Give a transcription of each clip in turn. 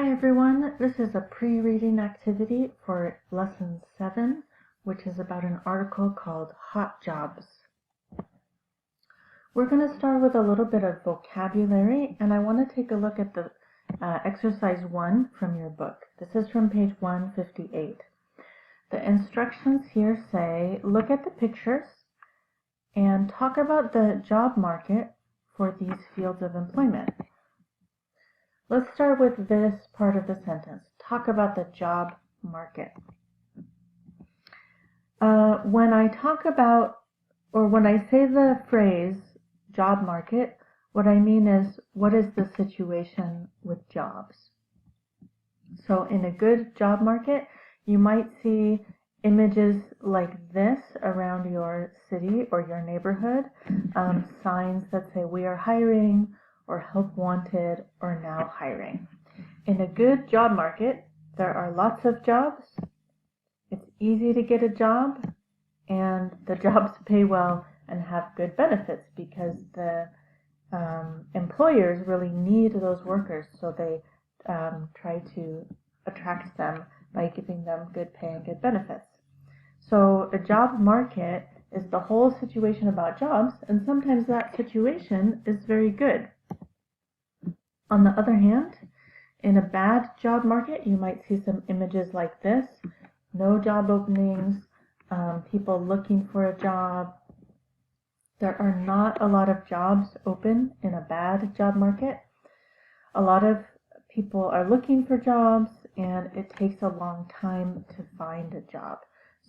Hi everyone, this is a pre-reading activity for Lesson 7, which is about an article called Hot Jobs. We're going to start with a little bit of vocabulary, and I want to take a look at the exercise 1 from your book. This is from page 158. The instructions here say, look at the pictures and talk about the job market for these fields of employment. Let's start with this part of the sentence. Talk about the job market. When I talk about, or when I say the phrase job market, what I mean is, what is the situation with jobs? So in a good job market, you might see images like this around your city or your neighborhood, signs that say we are hiring, or help wanted, or now hiring. In a good job market, there are lots of jobs, it's easy to get a job, and the jobs pay well and have good benefits because the employers really need those workers, so they try to attract them by giving them good pay and good benefits. So a job market is the whole situation about jobs, and sometimes that situation is very good. On the other hand, in a bad job market, you might see some images like this. No job openings, people looking for a job. There are not a lot of jobs open in a bad job market. A lot of people are looking for jobs, and it takes a long time to find a job.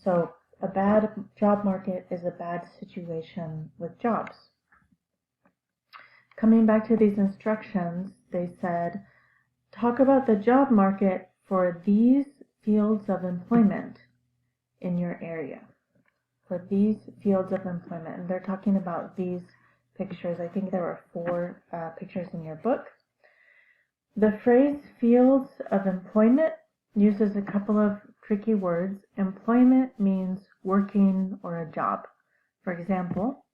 So a bad job market is a bad situation with jobs. Coming back to these instructions, they said, talk about the job market for these fields of employment in your area. For these fields of employment. And they're talking about these pictures. I think there were 4 pictures in your book. The phrase fields of employment uses a couple of tricky words. Employment means working or a job. For example,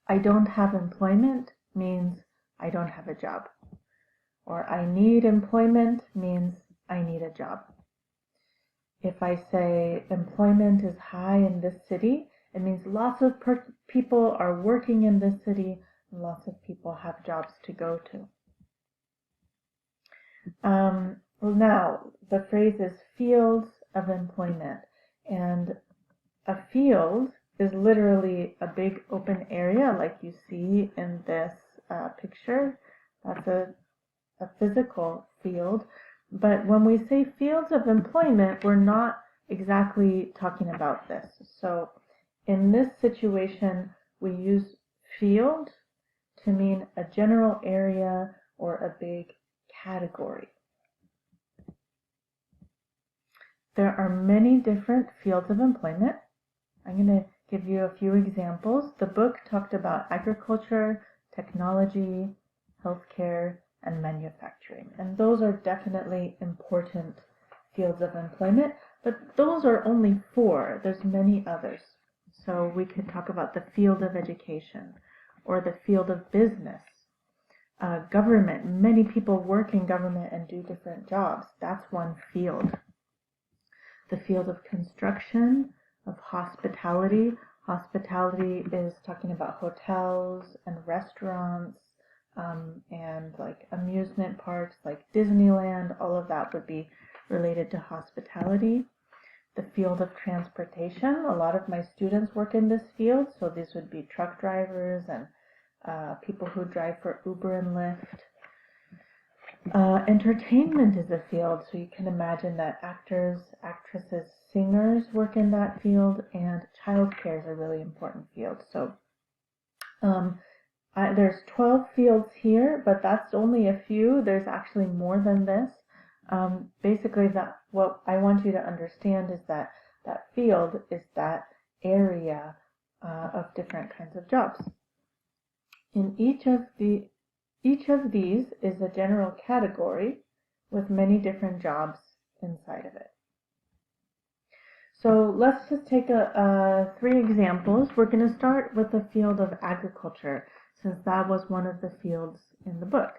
I don't have employment means I don't have a job. Or I need employment means I need a job. If I say employment is high in this city, it means lots of people are working in this city and lots of people have jobs to go to. Now, the phrase is fields of employment, and a field is literally a big open area like you see in this picture. That's a physical field. But when we say fields of employment, we're not exactly talking about this. So in this situation, we use field to mean a general area or a big category. There are many different fields of employment. I'm going to give you a few examples. The book talked about agriculture, technology, healthcare, and manufacturing. And those are definitely important fields of employment, but those are only 4. There's many others. So we could talk about the field of education or the field of business. Government. Many people work in government and do different jobs. That's one field. The field of construction, of hospitality. Hospitality is talking about hotels and restaurants, and like amusement parks like Disneyland. All of that would be related to hospitality. The field of transportation. A lot of my students work in this field, so these would be truck drivers and people who drive for Uber and Lyft. Entertainment is a field, so you can imagine that actors, actresses, singers work in that field, and childcare is a really important field. So there's 12 fields here, but that's only a few. There's actually more than this. Basically, what I want you to understand is that that field is that area of different kinds of jobs. In each of these is a general category with many different jobs inside of it. So let's just take 3 examples. We're going to start with the field of agriculture, since that was one of the fields in the book.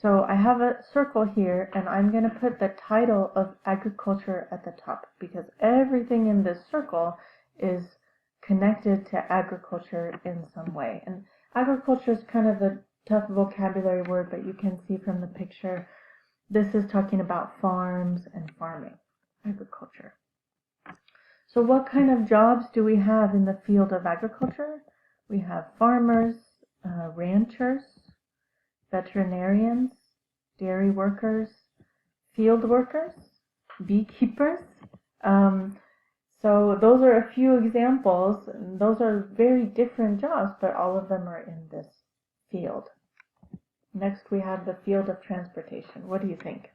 So I have a circle here, and I'm going to put the title of agriculture at the top because everything in this circle is connected to agriculture in some way. And agriculture is kind of a tough vocabulary word, but you can see from the picture, this is talking about farms and farming, agriculture. So what kind of jobs do we have in the field of agriculture? We have farmers, ranchers, veterinarians, dairy workers, field workers, beekeepers. So those are a few examples. Those are very different jobs, but all of them are in this field. Next, we have the field of transportation. What do you think?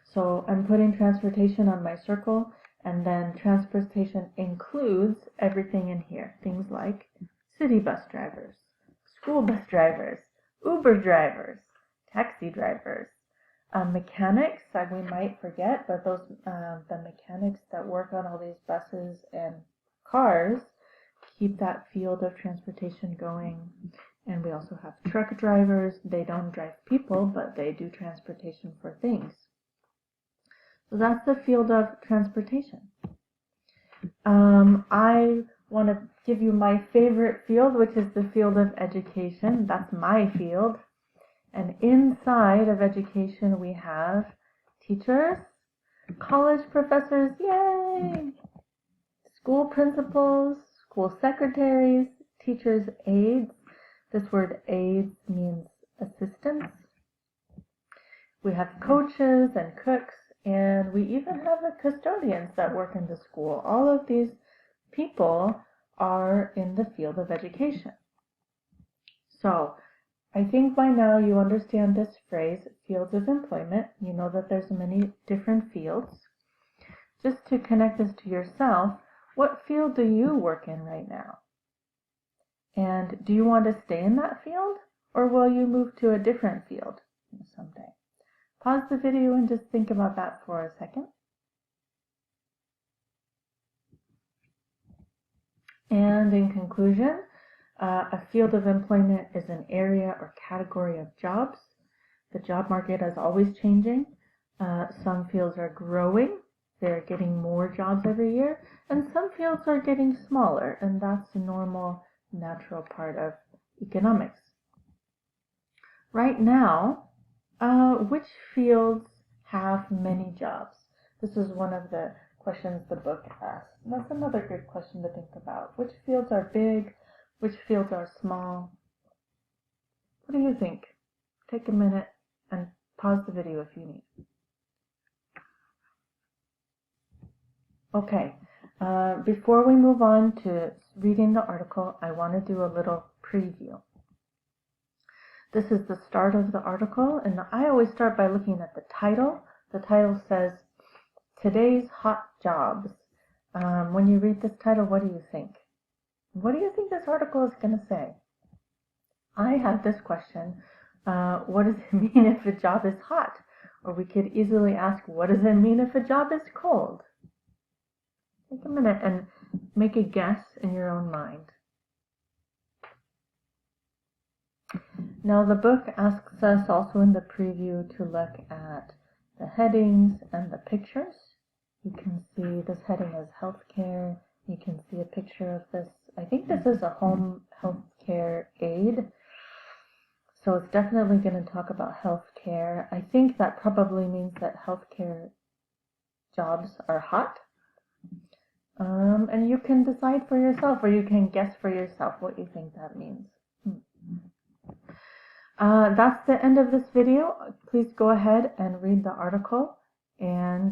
So I'm putting transportation on my circle, and then transportation includes everything in here. Things like city bus drivers, school bus drivers, Uber drivers, taxi drivers, mechanics, we might forget, but those the mechanics that work on all these buses and cars keep that field of transportation going. And we also have truck drivers. They don't drive people, but they do transportation for things. So that's the field of transportation. I want to give you my favorite field, which is the field of education. That's my field. And inside of education, we have teachers, college professors, yay! School principals, school secretaries, teachers' aides. This word aides means assistants. We have coaches and cooks, and we even have the custodians that work in the school. All of these people are in the field of education. So I think by now you understand this phrase, fields of employment. You know that there's many different fields. Just to connect this to yourself, what field do you work in right now? And do you want to stay in that field, or will you move to a different field someday? Pause the video and just think about that for a second. And in conclusion, a field of employment is an area or category of jobs. The job market is always changing. Some fields are growing. They're getting more jobs every year. And some fields are getting smaller. And that's a normal, natural part of economics. Right now, which fields have many jobs? This is one of the questions the book asks. That's another good question to think about. Which fields are big? Which fields are small? What do you think? Take a minute and pause the video if you need. Okay, before we move on to reading the article, I want to do a little preview. This is the start of the article, and I always start by looking at the title. The title says, Today's Hot Jobs. When you read this title, what do you think? What do you think this article is going to say? I have this question, what does it mean if a job is hot? Or we could easily ask, what does it mean if a job is cold? Take a minute and make a guess in your own mind. Now the book asks us also in the preview to look at the headings and the pictures. You can see this heading is healthcare. You can see a picture of this. I think this is a home healthcare aid. So it's definitely going to talk about healthcare. I think that probably means that healthcare jobs are hot. And you can decide for yourself, or you can guess for yourself what you think that means. That's the end of this video. Please go ahead and read the article and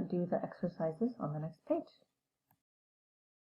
do the exercises on the next page.